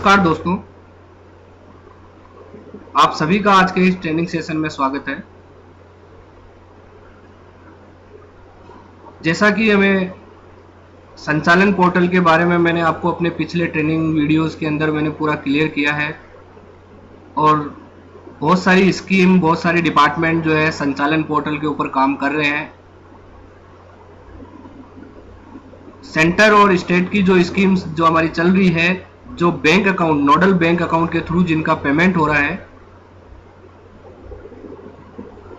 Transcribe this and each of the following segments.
नमस्कार दोस्तों, आप सभी का आज के इस ट्रेनिंग सेशन में स्वागत है। जैसा कि हमें संचालन पोर्टल के बारे में मैंने आपको अपने पिछले ट्रेनिंग वीडियोस के अंदर मैंने पूरा क्लियर किया है और बहुत सारी स्कीम, बहुत सारे डिपार्टमेंट जो है संचालन पोर्टल के ऊपर काम कर रहे हैं। सेंटर और स्टेट की जो स्कीम्स जो हमारी चल रही है, जो bank account, nodal bank account के थ्रू जिनका पेमेंट हो रहा है,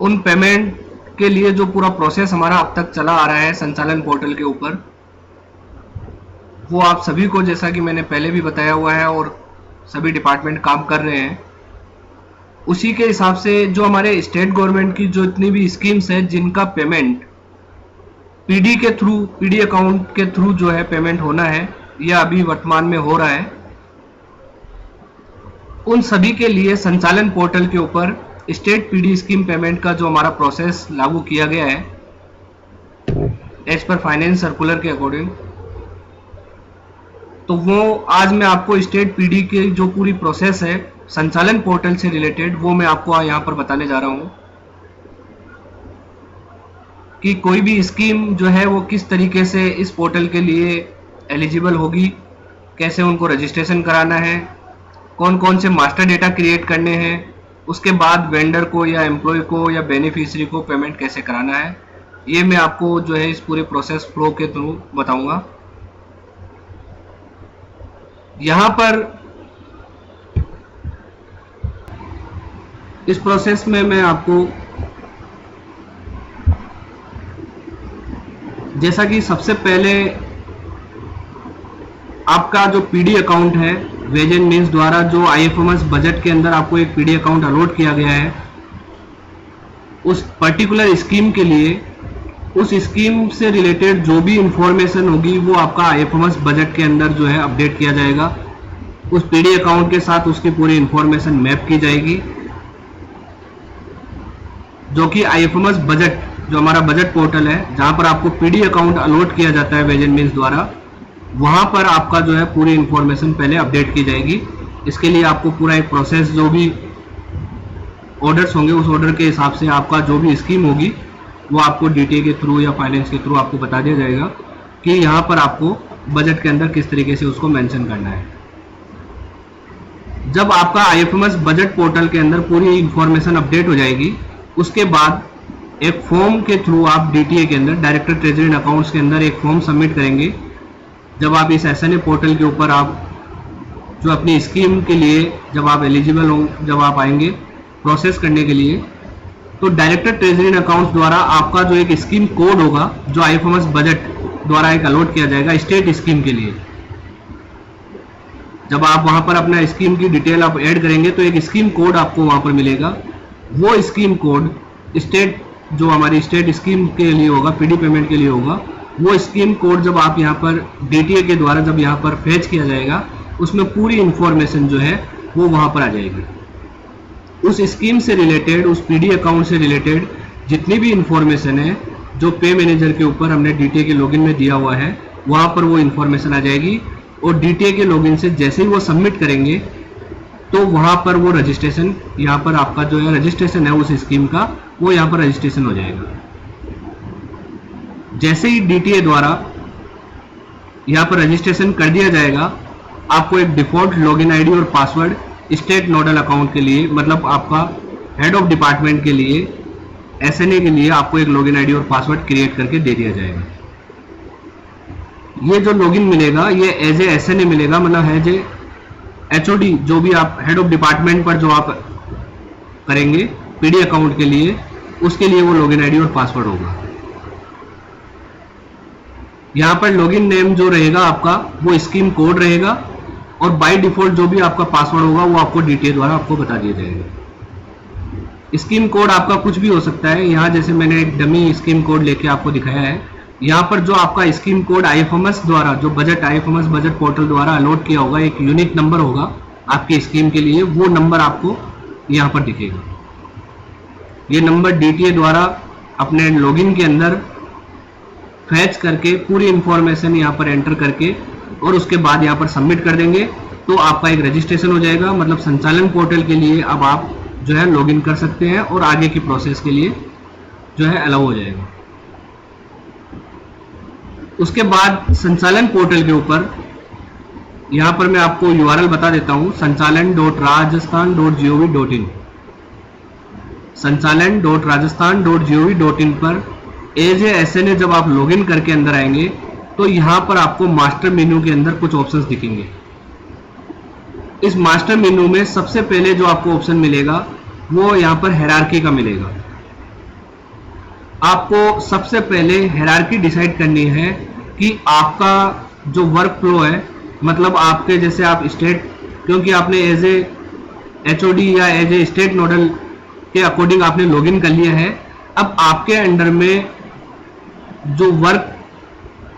उन पेमेंट के लिए जो पूरा प्रोसेस हमारा अब तक चला आ रहा है संचालन पोर्टल के ऊपर, वो आप सभी को, जैसा कि मैंने पहले भी बताया हुआ है और सभी डिपार्टमेंट काम कर रहे हैं, उसी के हिसाब से जो हमारे स्टेट गवर्नमेंट की जो इतनी भी स्कीम्स है जिनका पेमेंट पीडी के थ्रू, पीडी अकाउंट के थ्रू जो है पेमेंट होना है, यह अभी वर्तमान में हो रहा है। उन सभी के लिए संचालन पोर्टल के ऊपर स्टेट पीडी स्कीम पेमेंट का जो हमारा प्रोसेस लागू किया गया है एज पर फाइनेंस सर्कुलर के अकॉर्डिंग, तो वो आज मैं आपको स्टेट पीडी की जो पूरी प्रोसेस है संचालन पोर्टल से रिलेटेड, वो मैं आपको यहाँ पर बताने जा रहा हूँ कि कोई भी स्कीम जो है वो किस तरीके से इस पोर्टल के लिए एलिजिबल होगी, कैसे उनको रजिस्ट्रेशन कराना है, कौन कौन से मास्टर डेटा क्रिएट करने हैं, उसके बाद वेंडर को या एम्प्लॉय को या बेनिफिशियरी को पेमेंट कैसे कराना है, ये मैं आपको जो है इस पूरे प्रोसेस फ्लो के थ्रू बताऊंगा। यहाँ पर इस प्रोसेस में मैं आपको, जैसा कि सबसे पहले आपका जो पीडी अकाउंट है, वेज एंड मीन्स द्वारा जो आईएफएमएस बजट के अंदर आपको एक पीडी अकाउंट अलॉट किया गया है, उस पर्टिकुलर स्कीम के लिए, उस स्कीम से रिलेटेड जो भी इंफॉर्मेशन होगी वो आपका आईएफएमएस बजट के अंदर जो है अपडेट किया जाएगा। उस पीडी अकाउंट के साथ उसकी पूरी इंफॉर्मेशन मैप की जाएगी, जो कि आईएफएमएस बजट, जो हमारा बजट पोर्टल है जहां पर आपको पीडी अकाउंट अलॉट किया जाता है वेज एंड मीन्स द्वारा, वहां पर आपका जो है पूरी इंफॉर्मेशन पहले अपडेट की जाएगी। इसके लिए आपको पूरा एक प्रोसेस, जो भी ऑर्डर्स होंगे उस ऑर्डर के हिसाब से आपका जो भी स्कीम होगी वो आपको डीटीए के थ्रू या फाइनेंस के थ्रू आपको बता दिया जाएगा कि यहाँ पर आपको बजट के अंदर किस तरीके से उसको मेंशन करना है। जब आपका आईएफएमएस बजट पोर्टल के अंदर पूरी इंफॉर्मेशन अपडेट हो जाएगी, उसके बाद एक फॉर्म के थ्रू आप डीटीए के अंदर, डायरेक्टर ट्रेजरी एंड अकाउंट्स के अंदर एक फॉर्म सबमिट करेंगे। जब आप इस एसएनए पोर्टल के ऊपर आप जो अपनी स्कीम के लिए जब आप एलिजिबल हो, जब आप आएंगे प्रोसेस करने के लिए, तो डायरेक्टर ट्रेजरी एंड अकाउंट्स द्वारा आपका जो एक स्कीम कोड होगा जो आईएफएमएस बजट द्वारा एक अलॉट किया जाएगा स्टेट स्कीम के लिए, जब आप वहां पर अपना स्कीम की डिटेल आप ऐड करेंगे तो एक स्कीम कोड आपको वहां पर मिलेगा। वो स्कीम कोड स्टेट, जो हमारी स्टेट स्कीम के लिए होगा, पीडी पेमेंट के लिए होगा, वो स्कीम कोड जब आप यहाँ पर डीटीए के द्वारा जब यहाँ पर फेच किया जाएगा, उसमें पूरी इंफॉर्मेशन जो है वो वहाँ पर आ जाएगी। उस स्कीम से रिलेटेड, उस पीडी अकाउंट से रिलेटेड जितनी भी इंफॉर्मेशन है जो पे मैनेजर के ऊपर हमने डीटीए के लॉगिन में दिया हुआ है, वहाँ पर वो इंफॉर्मेशन आ जाएगी और डीटीए के लॉगिन से जैसे ही वो सबमिट करेंगे तो वहाँ पर वो रजिस्ट्रेशन, यहाँ पर आपका जो है रजिस्ट्रेशन है उस स्कीम का, वो यहाँ पर रजिस्ट्रेशन हो जाएगा। जैसे ही डीटीए द्वारा यहाँ पर रजिस्ट्रेशन कर दिया जाएगा, आपको एक डिफॉल्ट लॉगिन आईडी और पासवर्ड स्टेट नोडल अकाउंट के लिए, मतलब आपका हेड ऑफ डिपार्टमेंट के लिए, एसएनए के लिए आपको एक लॉगिन आईडी और पासवर्ड क्रिएट करके दे दिया जाएगा। ये जो लॉगिन मिलेगा ये एज ए एसएनए मिलेगा, मतलब एज ए एचओडी, जो भी आप हेड ऑफ डिपार्टमेंट पर जो आप करेंगे पीडी अकाउंट के लिए, उसके लिए वो लॉगिन आईडी और पासवर्ड होगा। यहाँ पर लॉगिन नेम जो रहेगा आपका वो स्कीम कोड रहेगा और बाय डिफॉल्ट जो भी आपका पासवर्ड होगा वो आपको डीटीए द्वारा आपको बता दिया जाएगा। स्कीम कोड आपका कुछ भी हो सकता है। यहाँ जैसे मैंने एक डमी स्कीम कोड लेके आपको दिखाया है, यहाँ पर जो आपका स्कीम कोड आईएफएमएस द्वारा, जो बजट आईएफएमएस बजट पोर्टल द्वारा अलॉट किया होगा, एक यूनिक नंबर होगा आपकी स्कीम के लिए, वो नंबर आपको यहाँ पर दिखेगा। ये नंबर डीटीए द्वारा अपने लॉगिन के अंदर फैच करके पूरी इंफॉर्मेशन यहाँ पर एंटर करके और उसके बाद यहाँ पर सबमिट कर देंगे तो आपका एक रजिस्ट्रेशन हो जाएगा, मतलब संचालन पोर्टल के लिए अब आप जो है लॉगिन कर सकते हैं और आगे की प्रोसेस के लिए जो है अलाउ हो जाएगा। उसके बाद संचालन पोर्टल के ऊपर यहां पर मैं आपको URL बता देता हूं, sanchalan.rajasthan.gov.in। sanchalan.rajasthan.gov.in पर एज ए SNA जब आप लॉगिन करके अंदर आएंगे तो यहां पर आपको मास्टर मेन्यू के अंदर कुछ ऑप्शंस दिखेंगे। इस मास्टर मेन्यू में सबसे पहले जो आपको ऑप्शन मिलेगा वो यहां पर हायरार्की का मिलेगा। आपको सबसे पहले हायरार्की डिसाइड करनी है कि आपका जो वर्क फ्लो है, मतलब आपके जैसे आप स्टेट, क्योंकि आपने एज ए HOD या एज ए स्टेट नोडल के अकॉर्डिंग आपने लॉगिन कर लिया है। अब आपके अंडर में जो वर्क,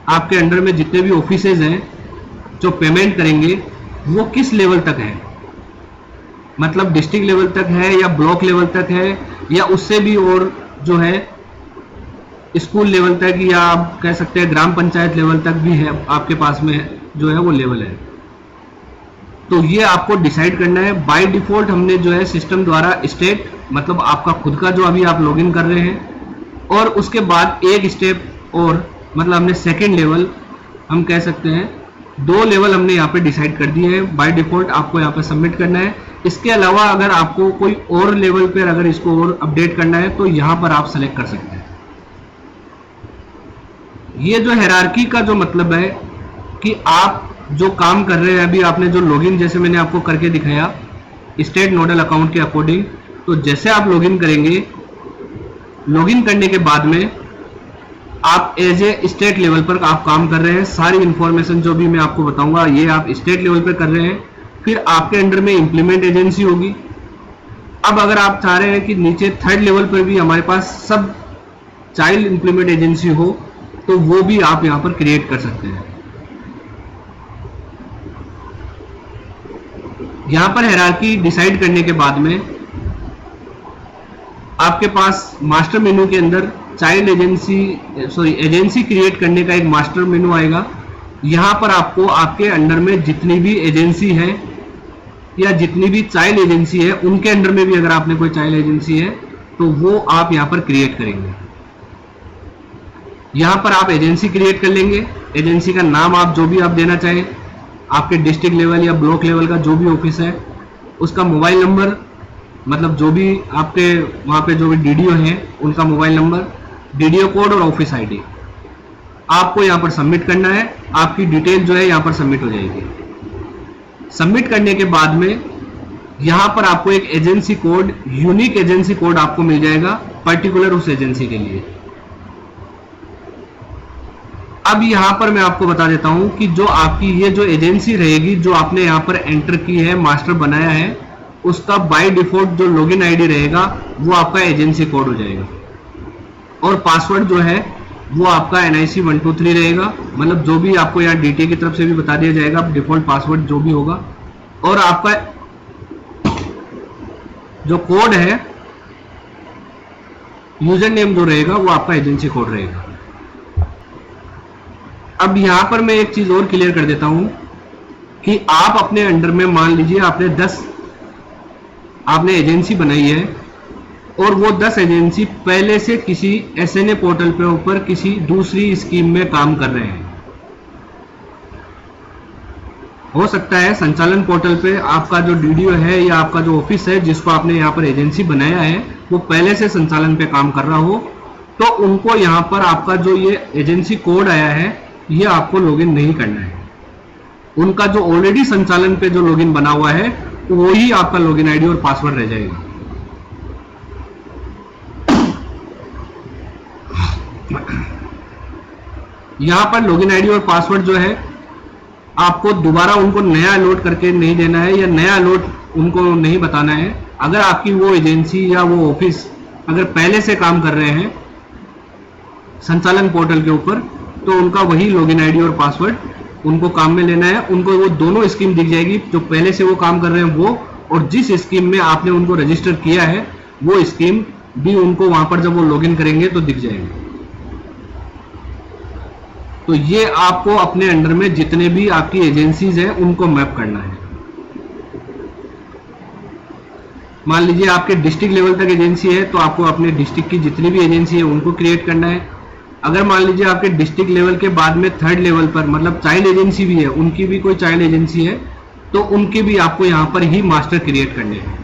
आपके अंडर में जितने भी ऑफिसेज हैं जो पेमेंट करेंगे वो किस लेवल तक है, मतलब डिस्ट्रिक्ट लेवल तक है या ब्लॉक लेवल तक है या उससे भी और जो है स्कूल लेवल तक, या आप कह सकते हैं ग्राम पंचायत लेवल तक भी है आपके पास में जो है वो लेवल है। तो ये आपको डिसाइड करना है। बाय डिफॉल्ट हमने जो है सिस्टम द्वारा स्टेट, मतलब आपका खुद का जो अभी आप लॉगिन कर रहे हैं, और उसके बाद एक स्टेप और, मतलब हमने सेकंड लेवल, हम कह सकते हैं 2 लेवल हमने यहाँ पे डिसाइड कर दिए हैं। बाय डिफॉल्ट आपको यहाँ पे सबमिट करना है। इसके अलावा अगर आपको कोई और लेवल पर अगर इसको और अपडेट करना है तो यहाँ पर आप सेलेक्ट कर सकते हैं। ये जो हायरार्की का जो मतलब है कि आप जो काम कर रहे हैं, अभी आपने जो लॉगिन जैसे मैंने आपको करके दिखाया स्टेट नोडल अकाउंट के अकॉर्डिंग, तो जैसे आप लॉगिन करेंगे, लॉगिन करने के बाद में आप एज ए स्टेट लेवल पर आप काम कर रहे हैं। सारी इंफॉर्मेशन जो भी मैं आपको बताऊंगा ये आप स्टेट लेवल पर कर रहे हैं। फिर आपके अंडर में इंप्लीमेंट एजेंसी होगी। अब अगर आप चाह रहे हैं कि नीचे थर्ड लेवल पर भी हमारे पास सब चाइल्ड इंप्लीमेंट एजेंसी हो, तो वो भी आप यहां पर क्रिएट कर सकते हैं। यहां पर हायरार्की डिसाइड करने के बाद में आपके पास मास्टर मेनू के अंदर चाइल्ड एजेंसी क्रिएट करने का एक मास्टर मेनू आएगा। यहां पर आपको आपके अंडर में जितनी भी एजेंसी है या जितनी भी चाइल्ड एजेंसी है, उनके अंडर में भी अगर आपने कोई चाइल्ड एजेंसी है तो वो आप यहां पर क्रिएट करेंगे। यहां पर आप एजेंसी क्रिएट कर लेंगे। एजेंसी का नाम आप जो भी आप देना चाहें, आपके डिस्ट्रिक्ट लेवल या ब्लॉक लेवल का जो भी ऑफिस है, उसका मोबाइल नंबर, मतलब जो भी आपके वहां पे जो भी डीडीओ हैं उनका मोबाइल नंबर, डीडीओ कोड और ऑफिस आईडी आपको यहां पर सबमिट करना है। आपकी डिटेल जो है यहां पर सबमिट हो जाएगी। सबमिट करने के बाद में यहां पर आपको एक agency code, unique agency code आपको मिल जाएगा पर्टिकुलर उस एजेंसी के लिए। अब यहां पर मैं आपको बता देता हूं कि जो आपकी ये जो एजेंसी रहेगी, जो आपने यहां पर एंटर की है, मास्टर बनाया है, उसका बाय डिफॉल्ट जो लॉगिन आईडी रहेगा वो आपका एजेंसी कोड हो जाएगा, और पासवर्ड जो है वो आपका NIC 123 रहेगा। मतलब जो भी आपको यहाँ DTA की तरफ से भी बता दिया जाएगा डिफॉल्ट पासवर्ड जो भी होगा, और आपका जो कोड है, यूजर नेम जो रहेगा वो आपका एजेंसी कोड रहेगा। अब यहां पर मैं एक चीज और क्लियर कर देता हूं कि आप अपने अंडर में मान लीजिए आपने 10 एजेंसी बनाई है, और वो 10 एजेंसी पहले से किसी SNA पोर्टल पे ऊपर किसी दूसरी स्कीम में काम कर रहे हैं। हो सकता है संचालन पोर्टल पे आपका जो डीडीओ है या आपका जो ऑफिस है जिसको आपने यहाँ पर एजेंसी बनाया है वो पहले से संचालन पे काम कर रहा हो, तो उनको यहाँ पर आपका जो ये एजेंसी कोड आया है ये आपको लॉगिन नहीं करना है। उनका जो ऑलरेडी संचालन पे जो लॉगिन बना हुआ है वो ही आपका लॉगिन आईडी और पासवर्ड रह जाएगा। यहां पर लॉगिन आईडी और पासवर्ड जो है आपको दोबारा उनको नया अलॉट करके नहीं देना है, या नया अलॉट उनको नहीं बताना है। अगर आपकी वो एजेंसी या वो ऑफिस अगर पहले से काम कर रहे हैं संचालन पोर्टल के ऊपर, तो उनका वही लॉगिन आईडी और पासवर्ड उनको काम में लेना है। उनको वो दोनों स्कीम दिख जाएगी, जो पहले से वो काम कर रहे हैं वो, और जिस स्कीम में आपने उनको रजिस्टर किया है वो स्कीम भी उनको वहां पर जब वो लॉगिन करेंगे तो दिख जाएगी। तो ये आपको अपने अंडर में जितने भी आपकी एजेंसीज हैं उनको मैप करना है। मान लीजिए आपके डिस्ट्रिक्ट लेवल तक एजेंसी है तो आपको अपने डिस्ट्रिक्ट की जितनी भी एजेंसी है उनको क्रिएट करना है। अगर मान लीजिए आपके डिस्ट्रिक्ट लेवल के बाद में थर्ड लेवल पर मतलब चाइल्ड एजेंसी भी है, उनकी भी कोई चाइल्ड एजेंसी है तो उनके भी आपको यहां पर ही मास्टर क्रिएट करने हैं।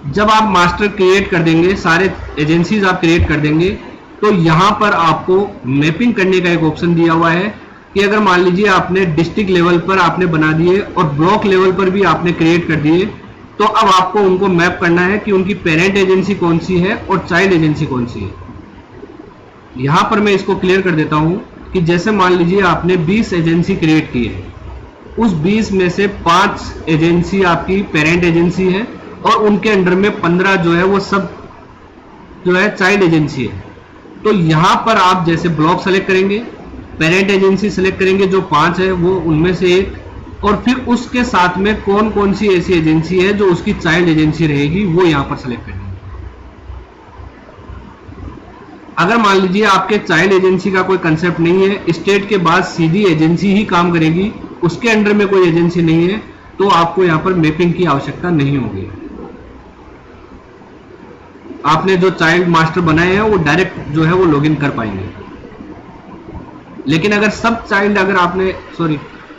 जब आप मास्टर क्रिएट कर देंगे, सारे एजेंसीज आप क्रिएट कर देंगे, तो यहां पर आपको मैपिंग करने का एक ऑप्शन दिया हुआ है कि अगर मान लीजिए आपने डिस्ट्रिक्ट लेवल पर आपने बना दिए और ब्लॉक लेवल पर भी आपने क्रिएट कर दिए, तो अब आपको उनको मैप करना है कि उनकी पेरेंट एजेंसी कौन सी है और चाइल्ड एजेंसी कौन सी है। यहां पर मैं इसको क्लियर कर देता हूं कि जैसे मान लीजिए आपने 20 एजेंसी क्रिएट की है, उस 20 में से 5 एजेंसी आपकी पेरेंट एजेंसी है और उनके अंडर में 15 जो है वो सब जो है चाइल्ड एजेंसी है। तो यहां पर आप जैसे ब्लॉक सेलेक्ट करेंगे, पेरेंट एजेंसी सेलेक्ट करेंगे जो 5 है वो उनमें से एक, और फिर उसके साथ में कौन कौन सी ऐसी एजेंसी है जो उसकी चाइल्ड एजेंसी रहेगी वो यहां पर सेलेक्ट करेंगे। अगर मान लीजिए आपके चाइल्ड एजेंसी का कोई कंसेप्ट नहीं है, स्टेट के बाद सीधी एजेंसी ही काम करेगी, उसके अंडर में कोई एजेंसी नहीं है, तो आपको यहां पर मैपिंग की आवश्यकता नहीं होगी। आपने जो चाइल्ड मास्टर बनाए हैं वो डायरेक्ट जो है वो लॉगिन कर पाएंगे। लेकिन अगर सब चाइल्ड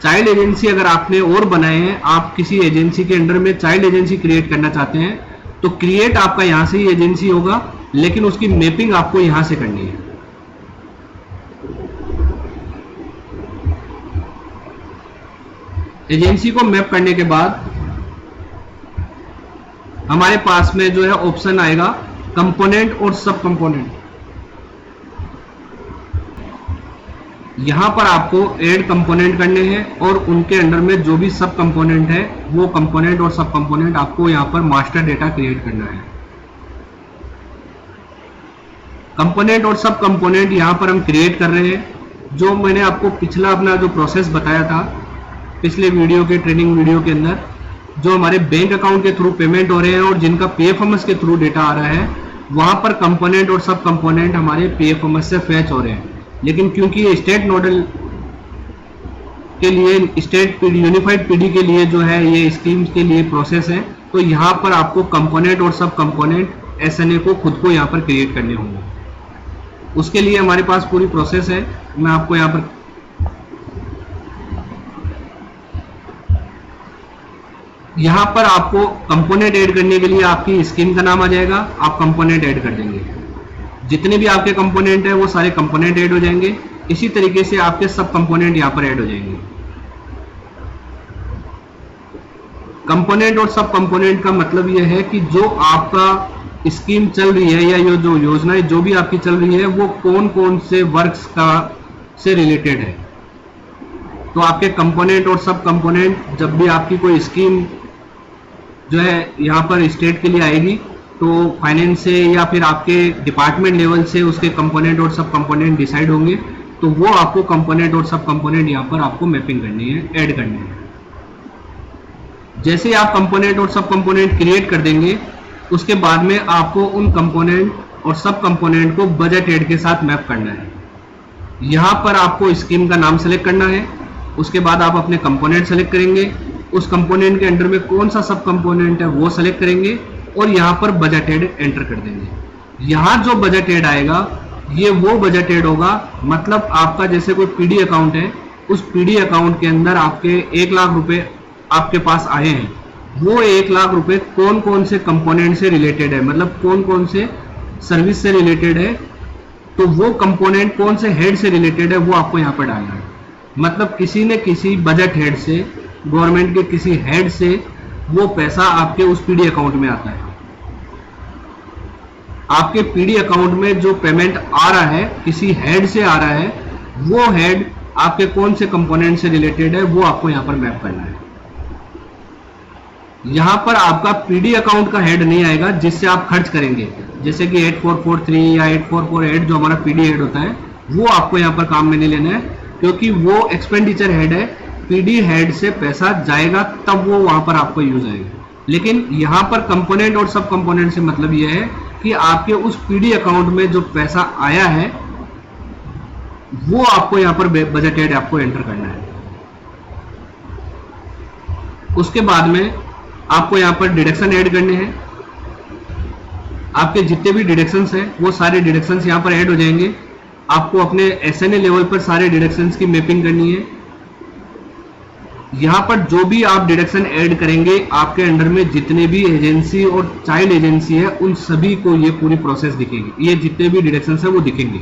चाइल्ड एजेंसी अगर आपने और बनाए हैं, आप किसी एजेंसी के अंडर में चाइल्ड एजेंसी क्रिएट करना चाहते हैं, तो क्रिएट आपका यहां से ही एजेंसी होगा, लेकिन उसकी मैपिंग आपको यहां से करनी है। एजेंसी को मैप करने के बाद हमारे पास में जो है ऑप्शन आएगा कंपोनेंट और सब कंपोनेंट। यहां पर आपको ऐड कंपोनेंट करने हैं और उनके अंडर में जो भी सब कंपोनेंट है वो कंपोनेंट और सब कंपोनेंट आपको यहां पर मास्टर डेटा क्रिएट करना है। कंपोनेंट और सब कंपोनेंट यहां पर हम क्रिएट कर रहे हैं। जो मैंने आपको पिछला अपना जो प्रोसेस बताया था पिछले वीडियो के ट्रेनिंग वीडियो के अंदर, जो हमारे बैंक अकाउंट के थ्रू पेमेंट हो रहे हैं और जिनका पीएफएमएस के थ्रू डेटा आ रहा है, वहां पर कंपोनेंट और सब कंपोनेंट हमारे पीएफएमएस से फैच हो रहे हैं। लेकिन क्योंकि ये स्टेट नोडल के लिए, स्टेट यूनिफाइड पीडी के लिए जो है ये स्कीम्स के लिए प्रोसेस है, तो यहाँ पर आपको कंपोनेंट और सब कंपोनेंट एसएनए को खुद को यहाँ पर क्रिएट करने होंगे। उसके लिए हमारे पास पूरी प्रोसेस है, मैं आपको यहाँ पर आपको कंपोनेंट ऐड करने के लिए आपकी स्कीम का नाम आ जाएगा, आप कंपोनेंट ऐड कर देंगे। जितने भी आपके कंपोनेंट है वो सारे कंपोनेंट ऐड हो जाएंगे। इसी तरीके से आपके सब कंपोनेंट यहां पर ऐड हो जाएंगे। कंपोनेंट और सब कंपोनेंट का मतलब यह है कि जो आपका स्कीम चल रही है या ये जो योजनाएं जो भी आपकी चल रही है वो कौन कौन से वर्क्स का से रिलेटेड है। तो आपके कंपोनेंट और सब कंपोनेंट जब भी आपकी कोई स्कीम जो है यहाँ पर स्टेट के लिए आएगी, तो फाइनेंस से या फिर आपके डिपार्टमेंट लेवल से उसके कंपोनेंट और सब कंपोनेंट डिसाइड होंगे, तो वो आपको कंपोनेंट और सब कंपोनेंट यहाँ पर आपको मैपिंग करनी है, ऐड करनी है। जैसे आप कंपोनेंट और सब कंपोनेंट क्रिएट कर देंगे, उसके बाद में आपको उन कंपोनेंट और सब कंपोनेंट को बजट ऐड के साथ मैप करना है। यहाँ पर आपको स्कीम का नाम सेलेक्ट करना है, उसके बाद आप अपने कंपोनेंट सेलेक्ट करेंगे, उस कंपोनेंट के अंडर में कौन सा सब कंपोनेंट है वो सेलेक्ट करेंगे और यहाँ पर बजट ऐड एंटर कर देंगे। यहाँ जो बजट ऐड आएगा ये वो बजट ऐड होगा, मतलब आपका जैसे कोई पीडी अकाउंट है, उस पीडी अकाउंट के अंदर आपके 1 लाख रुपए आपके पास आए हैं, वो 1 लाख रुपए कौन कौन से कंपोनेंट से रिलेटेड है, मतलब कौन कौन से सर्विस से रिलेटेड है, तो वो कंपोनेंट कौन से हेड से रिलेटेड है वो आपको यहाँ पर डालना है। मतलब किसी न किसी बजट हेड से, गवर्नमेंट के किसी हेड से वो पैसा आपके उस पीडी अकाउंट में आता है। आपके पीडी अकाउंट में जो पेमेंट आ रहा है किसी हेड से आ रहा है, वो हेड आपके कौन से कंपोनेंट से रिलेटेड है वो आपको यहां पर मैप करना है। यहां पर आपका पीडी अकाउंट का हेड नहीं आएगा जिससे आप खर्च करेंगे, जैसे कि 8443 या 8448 जो हमारा पीडी हेड होता है वो आपको यहां पर काम में नहीं लेना है, क्योंकि वो एक्सपेंडिचर हेड है। पीडी हेड से पैसा जाएगा तब वो वहां पर आपको यूज आएगा। लेकिन यहां पर कंपोनेंट और सब कंपोनेंट से मतलब यह है कि आपके उस पीडी अकाउंट में जो पैसा आया है, वो कंपोनेंट कौन से हेड से रिलेटेड है वो आपको यहाँ पर मैप करना है। मतलब किसी न किसी बजट हेड से, गवर्नमेंट के किसी हेड से वो पैसा आपके उस पीडी अकाउंट में आता है। यहां पर आपका पीडी अकाउंट का हेड नहीं आएगा जिससे आप खर्च करेंगे, जैसे कि 8443 या 8448 जो हमारा पीडी हेड होता है वो आपको यहां पर काम में नहीं लेना है, क्योंकि वो एक्सपेंडिचर हेड है। पीडी हेड से पैसा जाएगा तब वो वहां पर आपको यूज आएगा। लेकिन यहां पर कंपोनेंट और सब कंपोनेंट से मतलब यह है कि आपके उस पीडी अकाउंट में जो पैसा आया है, वो आपको यहाँ पर बजट ऐड आपको एंटर करना है। उसके बाद में आपको यहाँ पर डिडक्शन ऐड करने हैं। आपके जितने भी डिडक्शंस हैं वो सारे डिडक्शंस यहाँ पर ऐड हो जाएंगे। आपको अपने एसएनए लेवल पर सारे डिडक्शंस की मैपिंग करनी है। यहाँ पर जो भी आप डिडक्शन ऐड करेंगे, आपके अंडर में जितने भी एजेंसी और चाइल्ड एजेंसी है उन सभी को ये पूरी प्रोसेस दिखेगी। ये जितने भी डिडक्शंस है वो दिखेंगे।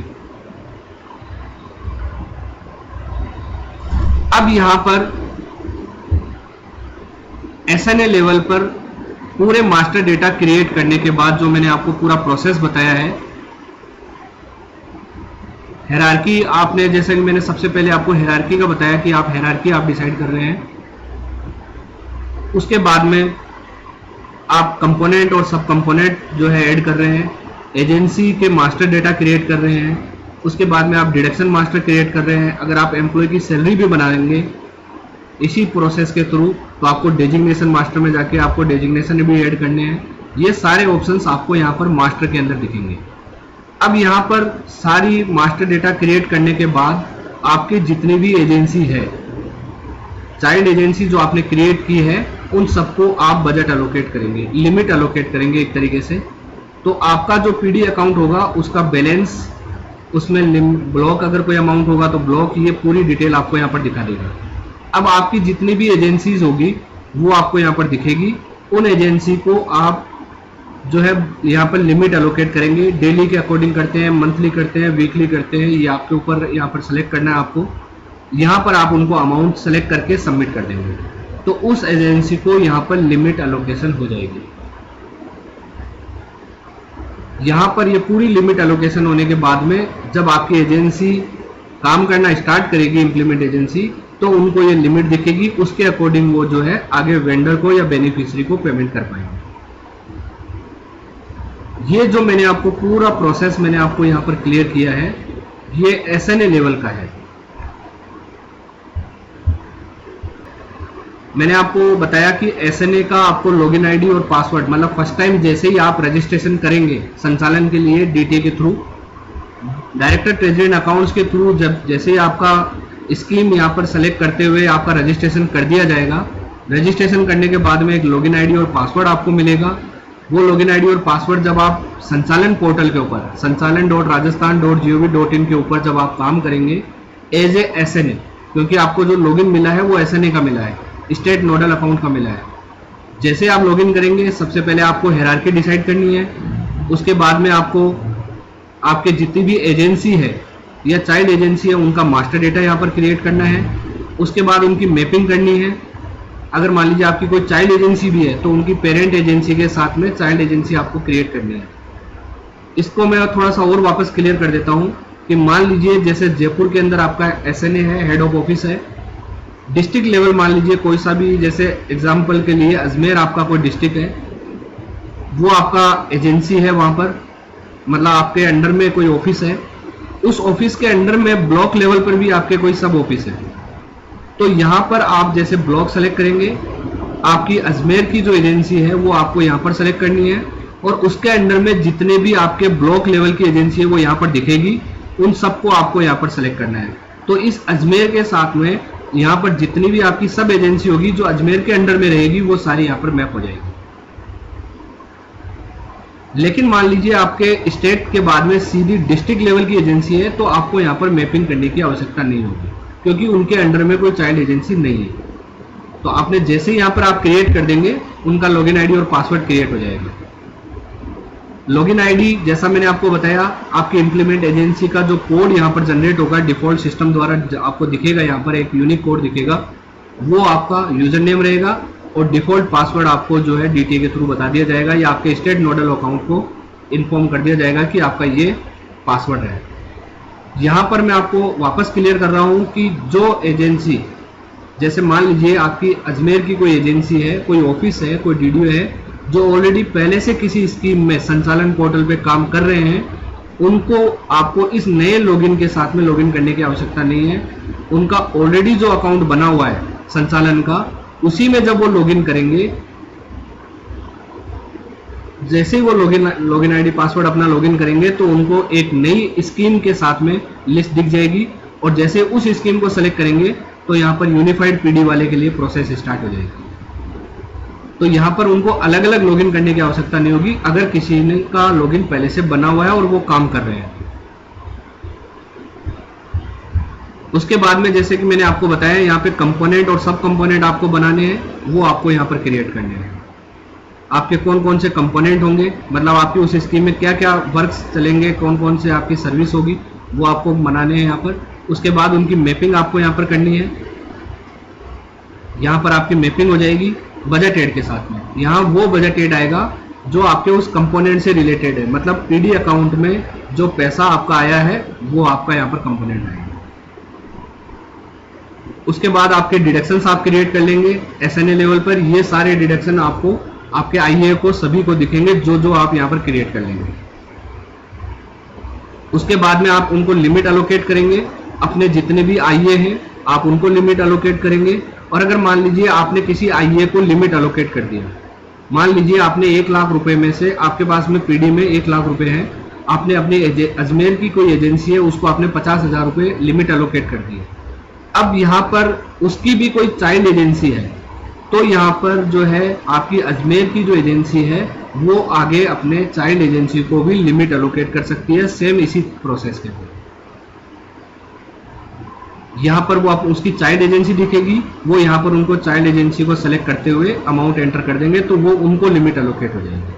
अब यहाँ पर एसएनए लेवल पर पूरे मास्टर डेटा क्रिएट करने के बाद जो मैंने आपको पूरा प्रोसेस बताया है, हायरार्की आपने, जैसे कि मैंने सबसे पहले आपको हायरार्की का बताया कि आप हायरार्की आप डिसाइड कर रहे हैं। उसके बाद में आप कंपोनेंट और सब कंपोनेंट जो है ऐड कर रहे हैं, एजेंसी के मास्टर डेटा क्रिएट कर रहे हैं। उसके बाद में आप डिडक्शन मास्टर क्रिएट कर रहे हैं। अगर आप एम्प्लॉय की सैलरी भी बनाएंगे इसी प्रोसेस के थ्रू, तो आपको डेजिग्नेशन मास्टर में जाके आपको डेजिग्नेशन भी ऐड करने हैं। ये सारे ऑप्शंस आपको यहाँ पर मास्टर के अंदर दिखेंगे। अब यहाँ पर सारी मास्टर डेटा क्रिएट करने के बाद आपकी जितनी भी एजेंसी है, चाइल्ड एजेंसी जो आपने क्रिएट की है, उन सबको आप बजट एलोकेट करेंगे, लिमिट एलोकेट करेंगे एक तरीके से। तो आपका जो पीडी अकाउंट होगा उसका बैलेंस, उसमें ब्लॉक अगर कोई अमाउंट होगा तो ब्लॉक, ये पूरी डिटेल आपको यहाँ पर दिखा देगा। अब आपकी जितनी भी एजेंसीज होगी वो आपको यहाँ पर दिखेगी। उन एजेंसी को आप जो है यहाँ पर लिमिट एलोकेट करेंगे। डेली के अकॉर्डिंग करते हैं, मंथली करते हैं, वीकली करते हैं, ये आपके ऊपर यहाँ पर सेलेक्ट करना है आपको। यहाँ पर आप उनको अमाउंट सेलेक्ट करके सबमिट कर देंगे तो उस एजेंसी को यहाँ पर लिमिट एलोकेशन हो जाएगी। यहाँ पर ये पूरी लिमिट एलोकेशन होने के बाद में जब आपकी एजेंसी काम करना स्टार्ट करेगी, इम्प्लीमेंट एजेंसी, तो उनको ये लिमिट दिखेगी। उसके अकॉर्डिंग वो जो है आगे वेंडर को या बेनिफिशियरी को पेमेंट कर पाएंगे। ये जो मैंने आपको पूरा प्रोसेस मैंने आपको यहाँ पर क्लियर किया है, ये एसएनए लेवल का है। मैंने आपको बताया कि एसएनए का आपको लॉगिन आईडी और पासवर्ड, मतलब फर्स्ट टाइम जैसे ही आप रजिस्ट्रेशन करेंगे संचालन के लिए डीटीए के थ्रू, डायरेक्टर ट्रेजरी अकाउंट्स के थ्रू, जब जैसे ही आपका स्कीम यहाँ पर सेलेक्ट करते हुए आपका रजिस्ट्रेशन कर दिया जाएगा, रजिस्ट्रेशन करने के बाद में एक लॉगिन आईडी और पासवर्ड आपको मिलेगा। वो लॉगिन आईडी और पासवर्ड जब आप संचालन पोर्टल के ऊपर sanchalan.rajasthan.gov.in के ऊपर जब आप काम करेंगे एज ए एसएनए, क्योंकि आपको जो लॉगिन मिला है वो एसएनए का मिला है, स्टेट नोडल अकाउंट का मिला है। जैसे आप लॉगिन करेंगे सबसे पहले आपको हायरार्की डिसाइड करनी है। उसके बाद में आपको आपके जितनी भी एजेंसी है या चाइल्ड एजेंसी है उनका मास्टर डेटा यहाँ पर क्रिएट करना है। उसके बाद उनकी मैपिंग करनी है। अगर मान लीजिए आपकी कोई चाइल्ड एजेंसी भी है तो उनकी पेरेंट एजेंसी के साथ में चाइल्ड एजेंसी आपको क्रिएट करनी है। इसको मैं थोड़ा सा और वापस क्लियर कर देता हूँ कि मान लीजिए जैसे जयपुर के अंदर आपका एसएनए है, हेड ऑफ ऑफिस है। डिस्ट्रिक्ट लेवल मान लीजिए कोई सा भी, जैसे एग्जाम्पल के लिए अजमेर आपका कोई डिस्ट्रिक्ट है, वो आपका एजेंसी है, वहाँ पर मतलब आपके अंडर में कोई ऑफिस है। उस ऑफिस के अंडर में ब्लॉक लेवल पर भी आपके कोई सब ऑफिस है। तो यहाँ पर आप जैसे ब्लॉक सेलेक्ट करेंगे, आपकी अजमेर की जो एजेंसी है वो आपको यहाँ पर सेलेक्ट करनी है और उसके अंडर में जितने भी आपके ब्लॉक लेवल की एजेंसी है वो यहाँ पर दिखेगी। उन सबको आपको यहाँ पर सेलेक्ट करना है। तो इस अजमेर के साथ में यहाँ पर जितनी भी आपकी सब एजेंसी होगी जो अजमेर के अंडर में रहेगी वो सारी यहाँ पर मैप हो जाएगी। लेकिन मान लीजिए आपके स्टेट के बाद में सीधी डिस्ट्रिक्ट लेवल की एजेंसी है तो आपको यहाँ पर मैपिंग करने की आवश्यकता नहीं होगी, क्योंकि उनके अंडर में कोई चाइल्ड एजेंसी नहीं है। तो आपने जैसे ही यहाँ पर आप क्रिएट कर देंगे उनका लॉगिन आईडी और पासवर्ड क्रिएट हो जाएगा। लॉगिन आईडी जैसा मैंने आपको बताया, आपकी इंप्लीमेंट एजेंसी का जो कोड यहाँ पर जनरेट होगा डिफॉल्ट सिस्टम द्वारा आपको दिखेगा, यहाँ पर एक यूनिक कोड दिखेगा, वो आपका यूजर नेम रहेगा और डिफॉल्ट पासवर्ड आपको जो है डीटीए के थ्रू बता दिया जाएगा या आपके स्टेट नोडल अकाउंट को इन्फॉर्म कर दिया जाएगा कि आपका ये पासवर्ड है। यहाँ पर मैं आपको वापस क्लियर कर रहा हूँ कि जो एजेंसी, जैसे मान लीजिए आपकी अजमेर की कोई एजेंसी है, कोई ऑफिस है, कोई डीडीओ है, जो ऑलरेडी पहले से किसी स्कीम में संचालन पोर्टल पे काम कर रहे हैं, उनको आपको इस नए लॉगिन के साथ में लॉगिन करने की आवश्यकता नहीं है। उनका ऑलरेडी जो अकाउंट बना हुआ है संचालन का, उसी में जब वो लॉगिन करेंगे, जैसे ही वो लॉगिन आईडी पासवर्ड अपना लॉगिन करेंगे तो उनको एक नई स्कीम के साथ में लिस्ट दिख जाएगी और जैसे उस स्कीम को सेलेक्ट करेंगे तो यहाँ पर यूनिफाइड पीडी वाले के लिए प्रोसेस स्टार्ट हो जाएगी। तो यहाँ पर उनको अलग अलग लॉगिन करने की आवश्यकता नहीं होगी अगर किसी ने का लॉगिन पहले से बना हुआ है और वो काम कर रहे हैं। उसके बाद में जैसे कि मैंने आपको बताया यहाँ पे कंपोनेंट और सब कंपोनेंट आपको बनाने हैं, वो आपको यहाँ पर क्रिएट करने हैं। आपके कौन कौन से कंपोनेंट होंगे, मतलब आपकी उस स्कीम में क्या क्या वर्क्स चलेंगे, कौन कौन से आपकी सर्विस होगी, वो आपको बनाने हैं यहाँ पर। उसके बाद उनकी मैपिंग आपको यहाँ पर करनी है। यहाँ पर आपकी मैपिंग हो जाएगी बजट एड के साथ में। यहाँ वो बजट एड आएगा जो आपके उस कंपोनेंट से रिलेटेड है, मतलब पीडी अकाउंट में जो पैसा आपका आया है वो आपका यहाँ पर कंपोनेंट आएगा। उसके बाद आपके डिडक्शंस आप क्रिएट कर लेंगे एसएनए लेवल पर। ये सारे डिडक्शन आपको आपके आईए को सभी को दिखेंगे जो जो आप यहाँ पर क्रिएट कर लेंगे। उसके बाद में आप उनको लिमिट अलोकेट करेंगे, अपने जितने भी आईए हैं आप उनको लिमिट अलोकेट करेंगे। और अगर मान लीजिए आपने किसी आईए को लिमिट अलोकेट कर दिया, मान लीजिए आपने 1 लाख रुपए में से आपके पास में पीडी में 1 लाख रुपए हैं, आपने अपने अजमेर की कोई एजेंसी है उसको आपने 50,000 रुपए लिमिट अलोकेट कर दिए। अब यहाँ पर उसकी भी कोई चाइल्ड एजेंसी है, तो यहाँ पर जो है आपकी अजमेर की जो एजेंसी है वो आगे अपने चाइल्ड एजेंसी को भी लिमिट अलोकेट कर सकती है, सेम इसी प्रोसेस के थ्रू। यहाँ पर वो आप उसकी चाइल्ड एजेंसी दिखेगी, वो यहाँ पर उनको चाइल्ड एजेंसी को सेलेक्ट करते हुए अमाउंट एंटर कर देंगे तो वो उनको लिमिट अलोकेट हो जाएगी।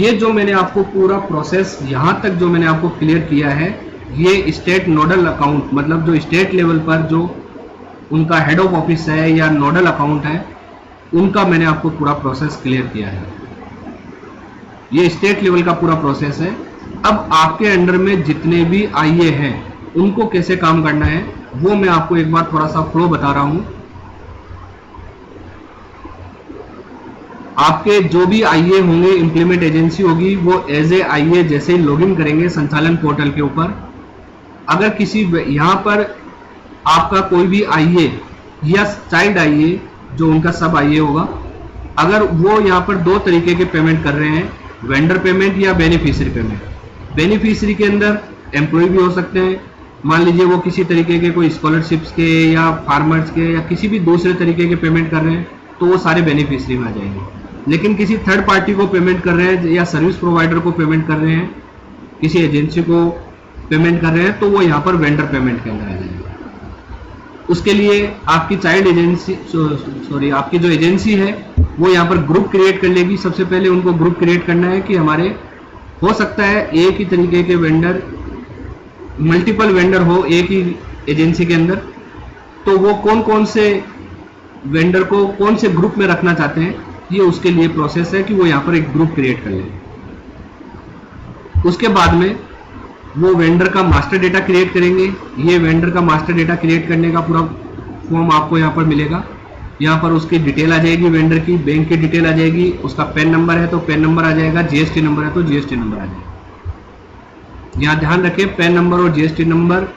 ये जो मैंने आपको पूरा प्रोसेस यहाँ तक जो मैंने आपको क्लियर किया है, ये स्टेट नोडल अकाउंट, मतलब जो स्टेट लेवल पर जो उनका हेड ऑफ ऑफिस है या नोडल अकाउंट है, उनका मैंने आपको पूरा प्रोसेस क्लियर किया है। ये स्टेट लेवल का पूरा प्रोसेस है। अब आपके अंडर में जितने भी आईए हैं उनको कैसे काम करना है वो मैं आपको एक बार थोड़ा सा फ्लो बता रहा हूं। आपके जो भी आईए होंगे, इंप्लीमेंट एजेंसी होगी, वो एज ए आईए जैसे ही लॉगिन करेंगे संचालन पोर्टल के ऊपर, अगर किसी यहाँ पर आपका कोई भी आईए या चाइल्ड आईए जो उनका सब आईए होगा, अगर वो यहाँ पर 2 तरीके के पेमेंट कर रहे हैं, वेंडर पेमेंट या बेनिफिशियरी पेमेंट। बेनिफिशियरी के अंदर एम्प्लॉय भी हो सकते हैं, मान लीजिए वो किसी तरीके के कोई स्कॉलरशिप्स के या फार्मर्स के या किसी भी दूसरे तरीके के पेमेंट कर रहे हैं तो वो सारे बेनिफिशियरी में आ जाएंगे। लेकिन किसी थर्ड पार्टी को पेमेंट कर रहे हैं या सर्विस प्रोवाइडर को पेमेंट कर रहे हैं, किसी एजेंसी को पेमेंट कर रहे हैं, तो वो यहाँ पर वेंडर पेमेंट के अंदर आ जाएंगे। उसके लिए आपकी चाइल्ड एजेंसी आपकी जो एजेंसी है वो यहाँ पर ग्रुप क्रिएट कर लेगी। सबसे पहले उनको ग्रुप क्रिएट करना है कि हमारे हो सकता है एक ही तरीके के वेंडर, मल्टीपल वेंडर हो एक ही एजेंसी के अंदर, तो वो कौन कौन से वेंडर को कौन से ग्रुप में रखना चाहते हैं, ये उसके लिए प्रोसेस है कि वो यहाँ पर एक ग्रुप क्रिएट कर लें। उसके बाद में वो वेंडर का मास्टर डेटा क्रिएट करेंगे। ये वेंडर का मास्टर डेटा क्रिएट करने का पूरा फॉर्म आपको यहाँ पर मिलेगा। यहाँ पर उसकी डिटेल आ जाएगी, वेंडर की बैंक की डिटेल आ जाएगी, उसका पैन नंबर है तो पैन नंबर आ जाएगा, जीएसटी नंबर है तो जीएसटी नंबर आ जाएगा। यहाँ ध्यान रखें, पैन नंबर और जीएसटी नंबर,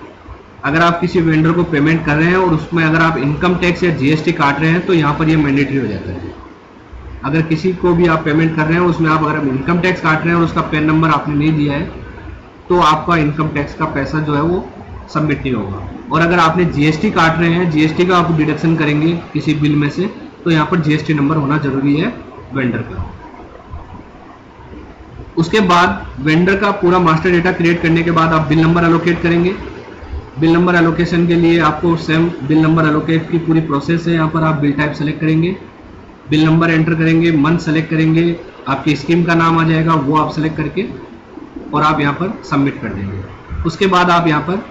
अगर आप किसी वेंडर को पेमेंट कर रहे हैं और उसमें अगर आप इनकम टैक्स या जीएसटी काट रहे हैं तो यहाँ पर ये मैंडेटरी हो जाता है। अगर किसी को भी आप पेमेंट कर रहे हैं उसमें आप अगर इनकम टैक्स काट रहे हैं और उसका पैन नंबर आपने नहीं दिया है तो आपका इनकम टैक्स का पैसा जो है वो सबमिट नहीं होगा। और अगर आपने जीएसटी काट रहे हैं, जीएसटी का आप डिडक्शन करेंगे किसी बिल में से, तो यहाँ पर जीएसटी नंबर होना जरूरी है वेंडर का। उसके बाद वेंडर का पूरा मास्टर डेटा क्रिएट करने के बाद आप बिल नंबर एलोकेट करेंगे। बिल नंबर एलोकेशन के लिए आपको सेम बिल नंबर एलोकेट की पूरी प्रोसेस है। यहाँ पर आप बिल टाइप सेलेक्ट करेंगे, बिल नंबर एंटर करेंगे, मंथ सेलेक्ट करेंगे, आपकी स्कीम का नाम आ जाएगा वो आप सेलेक्ट करके और आप यहाँ पर सबमिट कर देंगे। उसके बाद आप यहाँ पर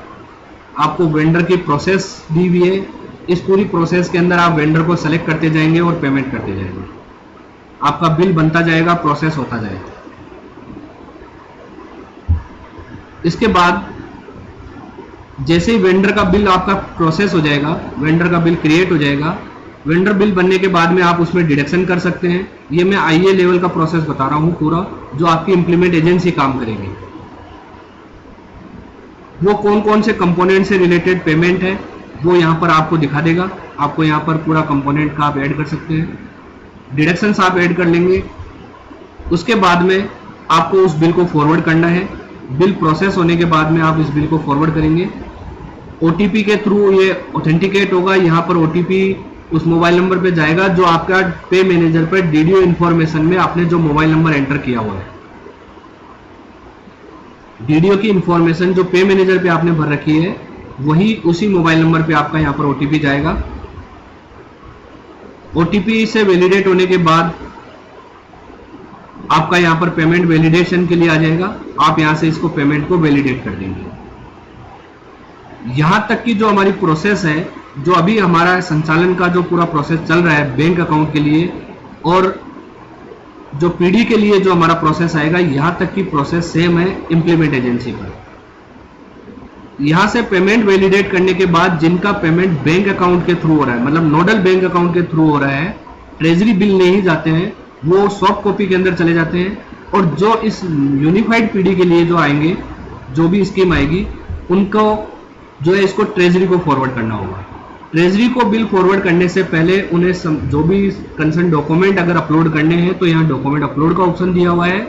आपको वेंडर की प्रोसेस दी हुई है, इस पूरी प्रोसेस के अंदर आप वेंडर को सेलेक्ट करते जाएंगे और पेमेंट करते जाएंगे। आपका बिल बनता जाएगा, प्रोसेस होता जाएगा। इसके बाद जैसे ही वेंडर का बिल आपका प्रोसेस हो जाएगा, वेंडर का बिल क्रिएट हो जाएगा, वेंडर बिल बनने के बाद में आप उसमें डिडक्शन कर सकते हैं। ये मैं आईए लेवल का प्रोसेस बता रहा हूं पूरा, जो आपकी इंप्लीमेंट एजेंसी काम करेगी। वो कौन कौन से कंपोनेंट से रिलेटेड पेमेंट है वो यहाँ पर आपको दिखा देगा। आपको यहाँ पर पूरा कंपोनेंट का आप ऐड कर सकते हैं, डिडक्शंस आप ऐड कर लेंगे। उसके बाद में आपको उस बिल को फॉरवर्ड करना है। बिल प्रोसेस होने के बाद में आप इस बिल को फॉरवर्ड करेंगे। OTP के थ्रू ये ऑथेंटिकेट होगा। यहाँ पर OTP उस मोबाइल नंबर पे जाएगा जो आपका पे मैनेजर पर DDO इंफॉर्मेशन में आपने जो मोबाइल नंबर एंटर किया हुआ है, DDO की इंफॉर्मेशन जो पे मैनेजर पे आपने भर रखी है, वही उसी मोबाइल नंबर पे आपका यहाँ पर OTP जाएगा। OTP से वैलिडेट होने के बाद आपका यहाँ पर पेमेंट वैलिडेशन के लिए आ जाएगा। आप यहाँ से इसको पेमेंट को वैलिडेट कर देंगे। यहाँ तक की जो हमारी प्रोसेस है, जो अभी हमारा संचालन का जो पूरा प्रोसेस चल रहा है बैंक अकाउंट के लिए और जो PD के लिए जो हमारा प्रोसेस आएगा, यहाँ तक की प्रोसेस सेम है इम्प्लीमेंट एजेंसी पर। यहाँ से पेमेंट वैलिडेट करने के बाद जिनका पेमेंट बैंक अकाउंट के थ्रू हो रहा है, मतलब नोडल बैंक अकाउंट के थ्रू हो रहा है, ट्रेजरी बिल नहीं जाते हैं, वो सॉफ्ट कॉपी के अंदर चले जाते हैं। और जो इस यूनिफाइड PD के लिए जो आएंगे, जो भी स्कीम आएगी, उनको जो है इसको ट्रेजरी को फॉरवर्ड करना होगा। ट्रेजरी को बिल फॉरवर्ड करने से पहले उन्हें जो भी कंसर्न डॉक्यूमेंट अगर अपलोड करने हैं तो यहाँ डॉक्यूमेंट अपलोड का ऑप्शन दिया हुआ है।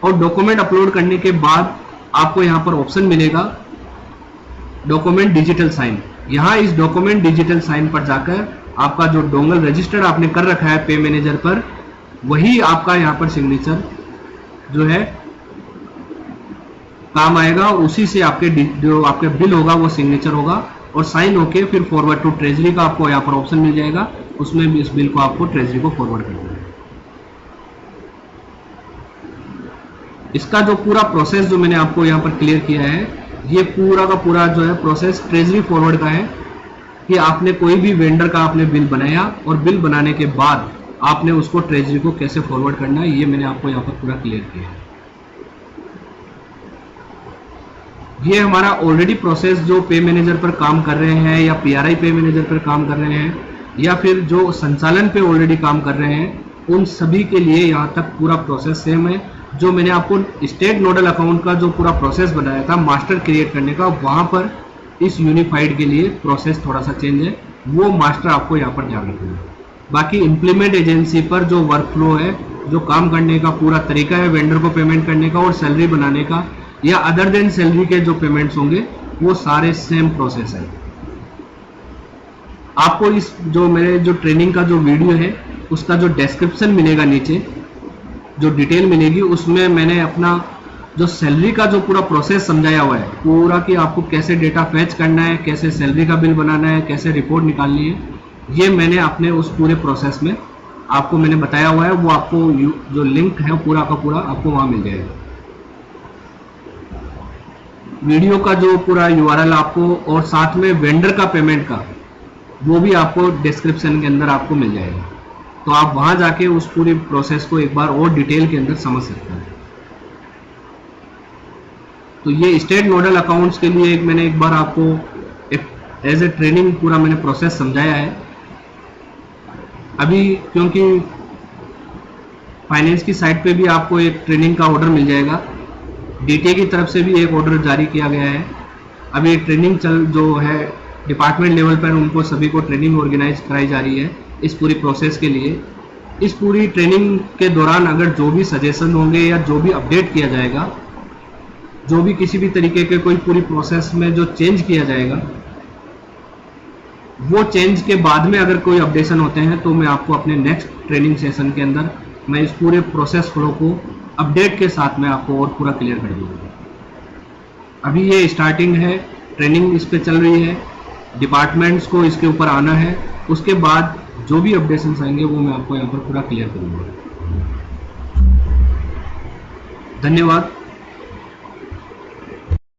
और डॉक्यूमेंट अपलोड करने के बाद आपको यहाँ पर ऑप्शन मिलेगा डॉक्यूमेंट डिजिटल साइन। यहाँ इस डॉक्यूमेंट डिजिटल साइन पर जाकर आपका जो डोंगल रजिस्टर आपने कर रखा है पे मैनेजर पर, वही आपका यहाँ पर सिग्नेचर जो है काम आएगा। उसी से आपके जो आपके बिल होगा वो सिग्नेचर होगा और साइन होके फिर फॉरवर्ड टू ट्रेजरी का आपको यहाँ पर ऑप्शन मिल जाएगा। उसमें भी इस बिल को आपको ट्रेजरी को फॉरवर्ड करना है। इसका जो पूरा प्रोसेस जो मैंने आपको यहाँ पर क्लियर किया है, ये पूरा का पूरा जो है प्रोसेस ट्रेजरी फॉरवर्ड का है कि आपने कोई भी वेंडर का आपने बिल बनाया और बिल बनाने के बाद आपने उसको ट्रेजरी को कैसे फॉरवर्ड करना है, ये मैंने आपको यहाँ पर पूरा क्लियर किया है। ये हमारा ऑलरेडी प्रोसेस जो पे मैनेजर पर काम कर रहे हैं या PRI पे मैनेजर पर काम कर रहे हैं या फिर जो संचालन पे ऑलरेडी काम कर रहे हैं, उन सभी के लिए यहाँ तक पूरा प्रोसेस सेम है। जो मैंने आपको स्टेट नोडल अकाउंट का जो पूरा प्रोसेस बनाया था मास्टर क्रिएट करने का, वहाँ पर इस यूनिफाइड के लिए प्रोसेस थोड़ा सा चेंज है, वो मास्टर आपको यहाँ पर ध्यान रखना है। बाकी इम्प्लीमेंट एजेंसी पर जो वर्क फ्लो है, जो काम करने का पूरा तरीका है, वेंडर को पेमेंट करने का और सैलरी बनाने का या अदर देन सैलरी के जो पेमेंट्स होंगे, वो सारे सेम प्रोसेस है। आपको इस जो मेरे जो ट्रेनिंग का जो वीडियो है उसका जो डिस्क्रिप्शन मिलेगा, नीचे जो डिटेल मिलेगी, उसमें मैंने अपना जो सैलरी का जो पूरा प्रोसेस समझाया हुआ है पूरा, कि आपको कैसे डेटा फैच करना है, कैसे सैलरी का बिल बनाना है, कैसे रिपोर्ट निकालनी है, ये मैंने अपने उस पूरे प्रोसेस में आपको मैंने बताया हुआ है। वो आपको जो लिंक है पूरा का पूरा आपको वहाँ मिल जाएगा। वीडियो का जो पूरा URL आपको और साथ में वेंडर का पेमेंट का वो भी आपको डिस्क्रिप्शन के अंदर आपको मिल जाएगा, तो आप वहां जाके उस पूरी प्रोसेस को एक बार और डिटेल के अंदर समझ सकते हैं। तो ये स्टेट नोडल अकाउंट्स के लिए मैंने एक बार आपको एज ए ट्रेनिंग पूरा मैंने प्रोसेस समझाया है। अभी क्योंकि फाइनेंस की साइड पे भी आपको एक ट्रेनिंग का ऑर्डर मिल जाएगा, DTA की तरफ से भी एक ऑर्डर जारी किया गया है। अभी ट्रेनिंग जो है डिपार्टमेंट लेवल पर उनको सभी को ट्रेनिंग ऑर्गेनाइज कराई जा रही है इस पूरी प्रोसेस के लिए। इस पूरी ट्रेनिंग के दौरान अगर जो भी सजेशन होंगे या जो भी अपडेट किया जाएगा, जो भी किसी भी तरीके के कोई पूरी प्रोसेस में जो चेंज किया जाएगा, वो चेंज के बाद में अगर कोई अपडेशन होते हैं तो मैं आपको अपने नेक्स्ट ट्रेनिंग सेशन के अंदर मैं इस पूरे प्रोसेस फ्लो को अपडेट के साथ में आपको और पूरा क्लियर कर दूंगा। अभी ये स्टार्टिंग है, ट्रेनिंग इस पे चल रही है, डिपार्टमेंट्स को इसके ऊपर आना है, उसके बाद जो भी अपडेशंस आएंगे वो मैं आपको यहाँ पर पूरा क्लियर करूँगा। धन्यवाद।